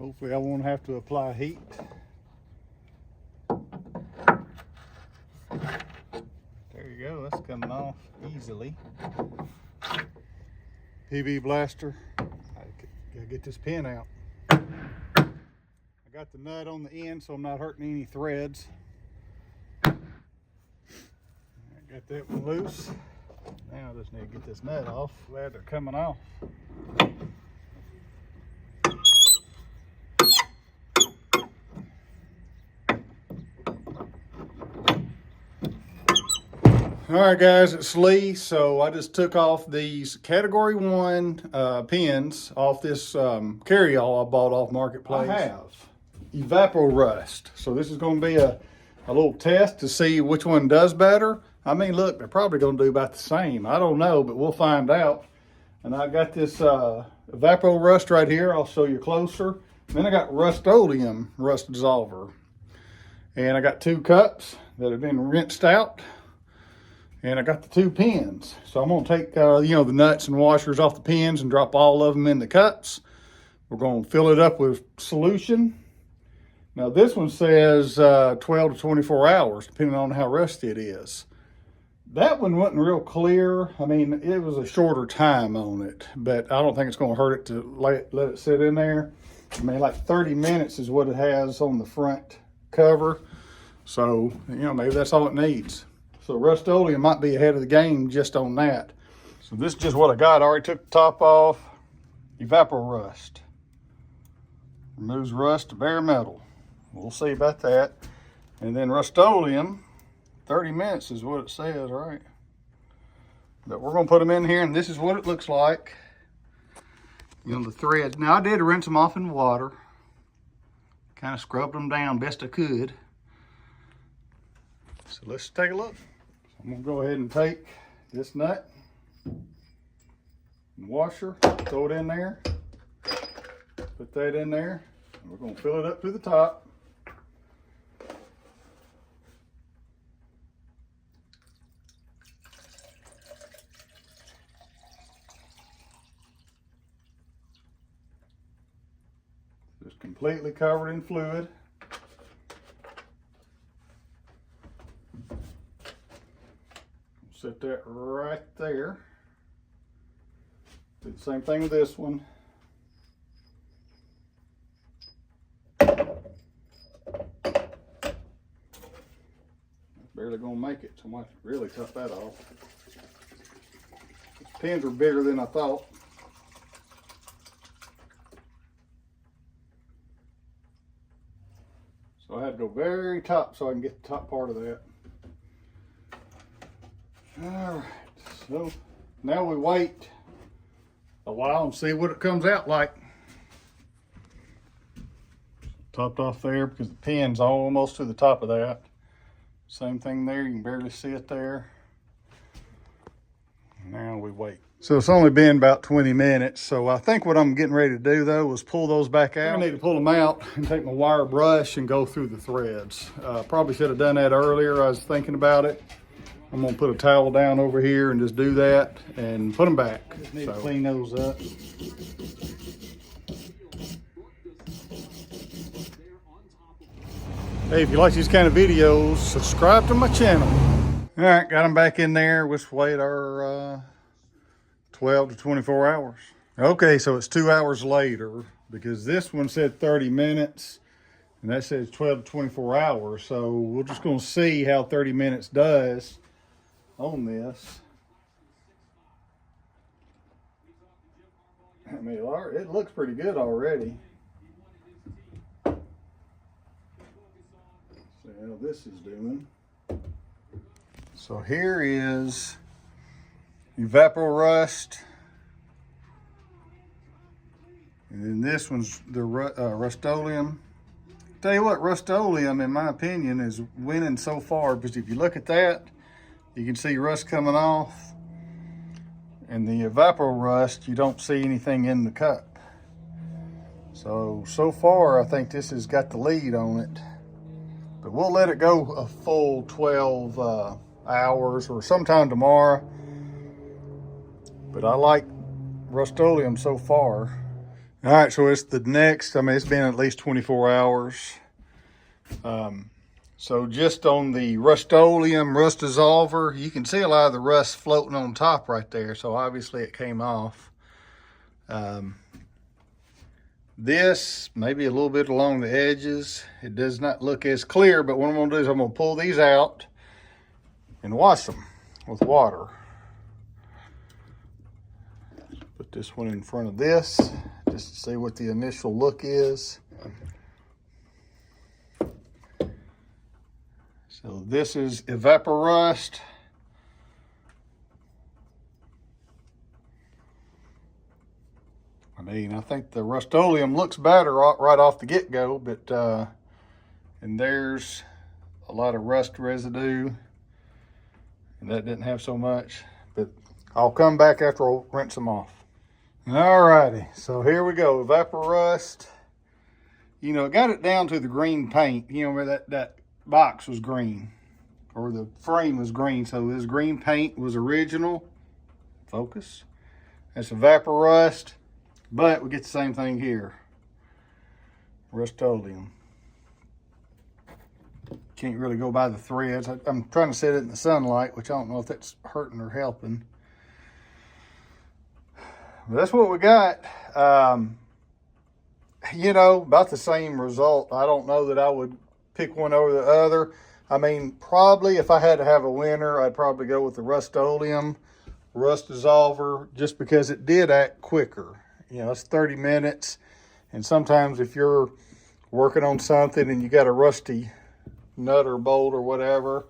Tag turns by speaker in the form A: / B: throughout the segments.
A: Hopefully I won't have to apply heat. There you go, that's coming off easily. PV blaster. I gotta get this pin out. I got the nut on the end so I'm not hurting any threads. I got that one loose. Now I just need to get this nut off. Glad they're coming off. All right, guys, it's Lee. So I just took off these Category 1 pins off this carry-all I bought off Marketplace. I have Evapro Rust. So this is going to be a little test to see which one does better. I mean, look, they're probably going to do about the same. I don't know, but we'll find out. And I got this Evapro Rust right here. I'll show you closer. Then I got Rust-Oleum Rust Dissolver. And I got 2 cups that have been rinsed out. And I got the 2 pins. So I'm going to take, the nuts and washers off the pins and drop all of them in the cups. We're going to fill it up with solution. Now this one says 12 to 24 hours, depending on how rusty it is. That one wasn't real clear. I mean, it was a shorter time on it, but I don't think it's going to hurt it to let it sit in there. I mean, like 30 minutes is what it has on the front cover. So, maybe that's all it needs. So Rust-Oleum might be ahead of the game just on that. So this is just what I got. I already took the top off. Evapro Rust. Removes rust to bare metal. We'll see about that. And then Rust-Oleum, 30 minutes is what it says, right? But we're going to put them in here, and this is what it looks like. The threads. Now, I did rinse them off in water. Kind of scrubbed them down best I could. So let's take a look. I'm going to go ahead and take this nut and washer, throw it in there, put that in there, and we're going to fill it up to the top. Just completely covered in fluid. Set that right there. Do the same thing with this one. Barely gonna make it, so I might really cut that off. These pins are bigger than I thought. So I had to go very top so I can get the top part of that. All right, so now we wait a while and see what it comes out like. Topped off there because the pin's almost to the top of that. Same thing there, you can barely see it there. Now we wait. So it's only been about 20 minutes. So I think what I'm getting ready to do though is pull those back out. I need to pull them out and take my wire brush and go through the threads. Probably should have done that earlier. I was thinking about it. I'm gonna put a towel down over here and just do that and put them back. Just need to clean those up. Hey, if you like these kind of videos, subscribe to my channel. All right, got them back in there. Let's wait our 12 to 24 hours. Okay, so it's 2 hours later because this one said 30 minutes and that says 12 to 24 hours. So we're just gonna see how 30 minutes does on this. I mean, it looks pretty good already. See how this is doing. So here is Evapro Rust. And then this one's the Rust-Oleum. Tell you what, Rust-Oleum, in my opinion, is winning so far because if you look at that, you can see rust coming off. And the Evapro Rust, you don't see anything in the cup. So far, I think this has got the lead on it. But we'll let it go a full 12 hours or sometime tomorrow. But I like Rust-Oleum so far. All right, so it's the next, I mean, it's been at least 24 hours. So just on the Rust-Oleum rust dissolver, you can see a lot of the rust floating on top right there. So obviously it came off. This, maybe a little bit along the edges. It does not look as clear, but what I'm gonna do is I'm gonna pull these out and wash them with water. Put this one in front of this, just to see what the initial look is. So this is Evaporust. I mean, I think the Rust-Oleum looks better right off the get-go, but and there's a lot of rust residue, and that didn't have so much, but I'll come back after I'll rinse them off. Alrighty, so here we go, Evaporust. You know, it got it down to the green paint, you know, where that box was green, or the frame was green, so this green paint was original. Focus. That's Evaporust. But we get the same thing here. Rust-Oleum. Can't really go by the threads. I'm trying to set it in the sunlight, which I don't know if that's hurting or helping. But that's what we got. You know, about the same result. I don't know that I would pick one over the other. I mean, probably if I had to have a winner, I'd probably go with the Rust-Oleum rust dissolver, just because it did act quicker. You know, it's 30 minutes. And sometimes if you're working on something and you got a rusty nut or bolt or whatever,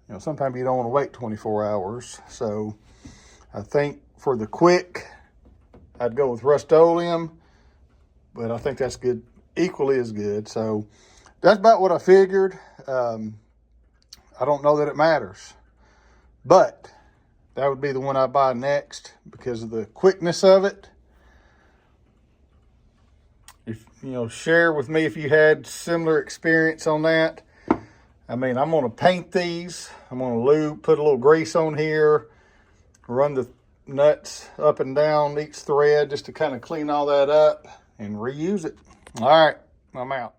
A: you know, sometimes you don't want to wait 24 hours. So I think for the quick, I'd go with Rust-Oleum, but I think that's good, equally as good. So that's about what I figured. I don't know that it matters, but that would be the one I buy next because of the quickness of it. If, you know, share with me if you had similar experience on that. I mean, I'm going to paint these. I'm going to lube, put a little grease on here, run the nuts up and down each thread just to kind of clean all that up and reuse it. All right, I'm out.